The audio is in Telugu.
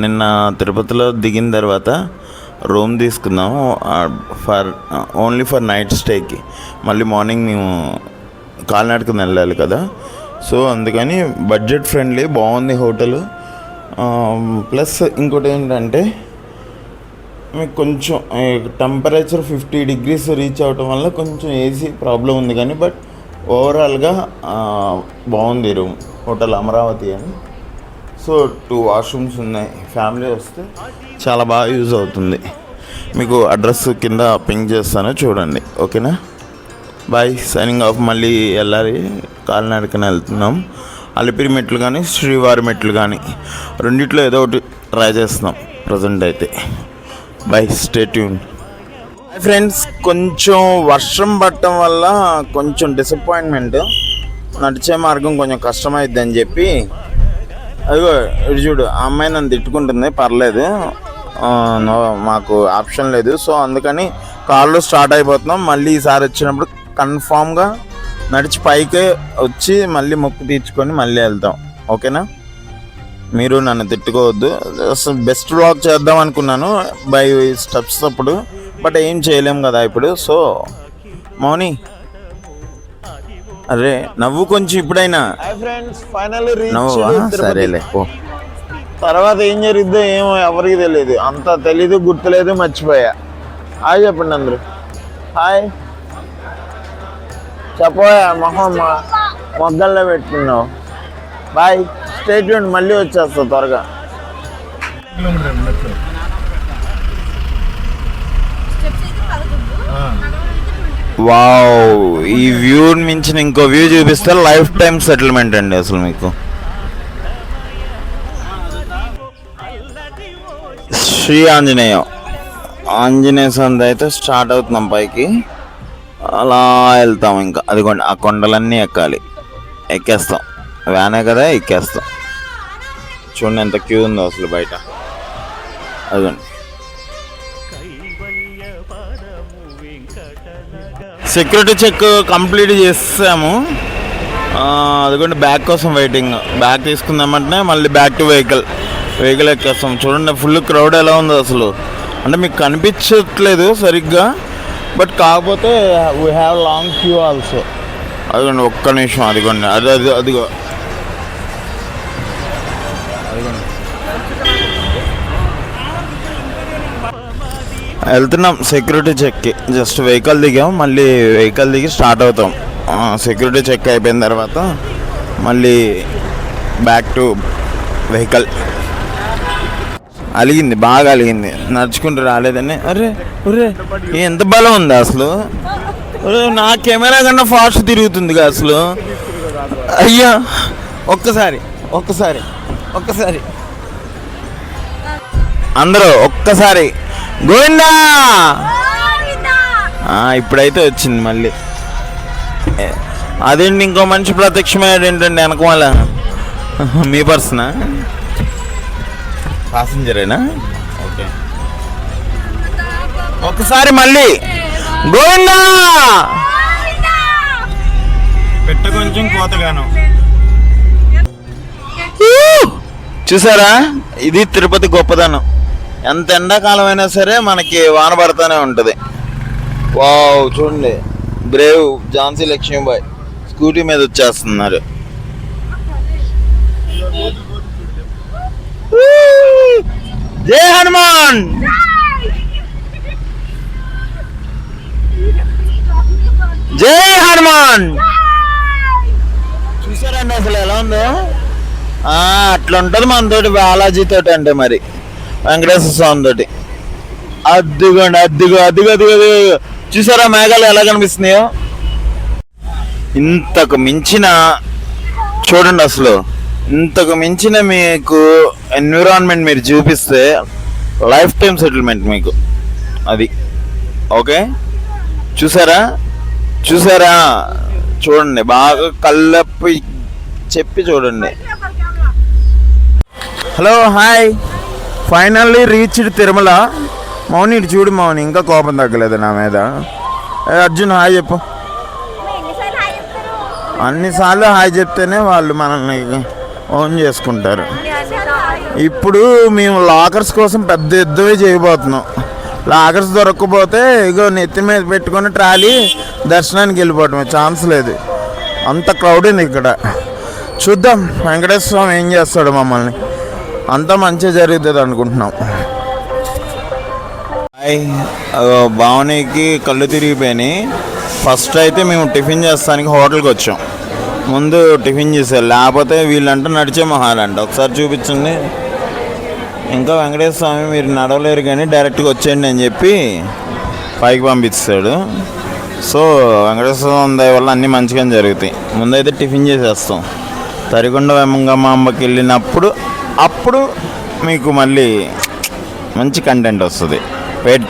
నిన్న తిరుపతిలో దిగిన తర్వాత రూమ్ తీసుకున్నాము ఓన్లీ ఫర్ నైట్ స్టేకి. మళ్ళీ మార్నింగ్ మేము కాలినడకన వెళ్ళాలి కదా, సో అందుకని బడ్జెట్ ఫ్రెండ్లీ బాగుంది హోటల్. ప్లస్ ఇంకోటి ఏంటంటే మీకు కొంచెం టెంపరేచర్ 50 degrees రీచ్ అవ్వటం వల్ల కొంచెం ఏసీ ప్రాబ్లం ఉంది, కానీ బట్ ఓవరాల్గా బాగుంది రూమ్. హోటల్ అమరావతి అని. సో 2 washrooms ఉన్నాయి. ఫ్యామిలీ వస్తే చాలా బాగా యూజ్ అవుతుంది. మీకు అడ్రస్ కింద పింక్ చేస్తాను, చూడండి. ఓకేనా, బాయ్, సైనింగ్ ఆఫ్. మళ్ళీ వెళ్ళాలి, కాలినడకన వెళ్తున్నాం. అలిపిరి మెట్లు కానీ శ్రీవారి మెట్లు కానీ రెండిట్లో ఏదో ఒకటి ట్రై చేస్తున్నాం ప్రజెంట్ అయితే. By, stay tune. Hi friends, కొంచెం వర్షం పడటం వల్ల కొంచెం డిసప్పాయింట్మెంట్. నడిచే మార్గం కొంచెం కష్టమైద్ది అని చెప్పి, అదిగో ఇటు చూడు, ఆ అమ్మాయి నన్ను తిట్టుకుంటుంది. పర్లేదు, మాకు ఆప్షన్ లేదు. సో అందుకని కార్లో స్టార్ట్ అయిపోతున్నాం. మళ్ళీ ఈసారి వచ్చినప్పుడు కన్ఫామ్గా నడిచి పైకే వచ్చి మళ్ళీ మొక్కు తీర్చుకొని మళ్ళీ వెళ్తాం. ఓకేనా, మీరు నన్ను తిట్టుకోవద్దు. అసలు బెస్ట్ వ్లాగ్ చేద్దాం అనుకున్నాను బై స్టెప్స్ అప్పుడు, బట్ ఏం చేయలేం కదా ఇప్పుడు. సో మౌని, అరే నవ్వు కొంచెం ఇప్పుడైనా. ఫ్రెండ్స్, ఫైనల్లీ నవ్వా? సరేలే పో. తర్వాత ఏం జరిగిద్దో ఏమో ఎవరికి తెలియదు, అంత తెలీదు, గుర్తులేదు, మర్చిపోయా. హాయ్ చెప్పండి అందరూ. హాయ్ చెప్పోయా, మొహం మొగ్గల్లో పెట్టుకున్నావు. Bye, stay tune. మళ్ళీ వచ్చేస్తా త్వరగా. వావ్, ఈ వ్యూ మించిన ఇంకో వ్యూ చూపిస్తే లైఫ్ టైం సెటిల్మెంట్ అండి అసలు మీకు. శ్రీ ఆంజనేయ సంద అయితే స్టార్ట్ అవుతున్నాం పైకి. అలా వెళ్తాం. ఇంకా అదిగోండి, ఆ కొండలన్నీ ఎక్కాలి. ఎక్కేస్తాం, వ్యానే కదా, ఎక్కేస్తాం. చూడండి ఎంత క్యూ ఉందో అసలు బయట. అదిగోండి, సెక్యూరిటీ చెక్ కంప్లీట్ చేసాము. అదిగోండి, బ్యాగ్ కోసం వెయిటింగ్. బ్యాగ్ తీసుకుందామంటే మళ్ళీ బ్యాక్ టు వెహికల్ ఎక్కేస్తాం. చూడండి ఫుల్ క్రౌడ్ ఎలా ఉందో అసలు. అంటే మీకు కనిపించట్లేదు సరిగ్గా, బట్ కాకపోతే we have long queue also. అదిగోండి, ఒక్క నిమిషం. అదిగోండి, అదిగో వెళ్తున్నాం సెక్యూరిటీ చెక్కి. జస్ట్ వెహికల్ దిగాం, మళ్ళీ వెహికల్ దిగి స్టార్ట్ అవుతాం. సెక్యూరిటీ చెక్ అయిపోయిన తర్వాత మళ్ళీ బ్యాక్ టు వెహికల్. అలిగింది, బాగా అలిగింది, నడుచుకుంటూ రాలేదని. అరే ఎంత బలం ఉంది అసలు. నా కెమెరా కన్నా ఫాస్ట్ తిరుగుతుంది అసలు. అయ్యా, ఒక్కసారి అందరూ ఒక్కసారి గోవిందా. ఇప్పుడైతే వచ్చింది మళ్ళీ. అదేంటి, ఇంకో మనిషి ప్రత్యక్షమయ్యాడు ఏంటండి వెనకమాల. మీ పర్సనా, ప్యాసింజరేనా? ఓకే, ఒకసారి మళ్ళీ గోవిందా. పెట్ట కొంచెం కోతగాను. చూసారా, ఇది తిరుపతి గొప్పదనం. ఎంత ఎండాకాలం అయినా సరే మనకి వాన పడుతూనే ఉంటుంది. వావ్, చూడండి, బ్రేవ్ ఝాన్సీ లక్ష్మీబాయి స్కూటీ మీద వచ్చేస్తున్నారు. జై హనుమాన్. జై హనుమాన్. చూసారండి అసలు ఎలా ఉందో. అట్లా ఉంటుంది మనతోటి బాలాజీ తోటి, అంటే మరి వెంకటేశ్వర స్వామి తోటి. అద్దుగో చూసారా మేఘాలు ఎలా కనిపిస్తున్నాయో. ఇంతకు మించిన చూడండి అసలు, ఇంతకు మించిన మీకు ఎన్విరాన్మెంట్ మీరు చూపిస్తే లైఫ్ టైం సెటిల్మెంట్ మీకు అది. ఓకే, చూసారా చూడండి, బాగా కళ్ళప్పి చెప్పి చూడండి. Hello, hi, finally reached Tirumala. Mouni ఇటు చూడు మౌని, ఇంకా కోపం తగ్గలేదు నా మీద. అర్జున్ హాయ్ చెప్పు. అన్నిసార్లు హాయ్ చెప్తేనే వాళ్ళు మనల్ని ఓన్ చేసుకుంటారు. ఇప్పుడు మేము లాకర్స్ కోసం పెద్ద యుద్ధమే చేయబోతున్నాం. లాకర్స్ దొరకకపోతే ఇగో నెత్తి మీద పెట్టుకొని ట్రాలీ దర్శనానికి వెళ్ళిపోవటమే, ఛాన్స్ లేదు. అంత క్రౌడ్ ఉంది ఇక్కడ. చూద్దాం వెంకటేశ్వర స్వామి ఏం చేస్తాడు మమ్మల్ని. అంతా మంచిగా జరుగుతుంది అనుకుంటున్నాం. భావనకి కళ్ళు తిరిగిపోయినాయి. ఫస్ట్ అయితే మేము టిఫిన్ చేస్తానికి హోటల్కి వచ్చాం. ముందు టిఫిన్ చేసారు, లేకపోతే వీళ్ళంటే నడిచే మొహాలంట. ఒకసారి చూపించండి. ఇంకా వెంకటేశ్వర స్వామి మీరు నడవలేరు కానీ డైరెక్ట్గా వచ్చేయండి అని చెప్పి పైకి పంపిస్తాడు. సో వెంకటేశ్వర స్వామి దయ వల్ల అన్నీ మంచిగానే జరుగుతాయి. ముందైతే టిఫిన్ చేసేస్తాం. తరికొండ వెంగమాంబకి వెళ్ళినప్పుడు అప్పుడు మీకు మళ్ళీ మంచి కంటెంట్ వస్తుంది. వెయిట్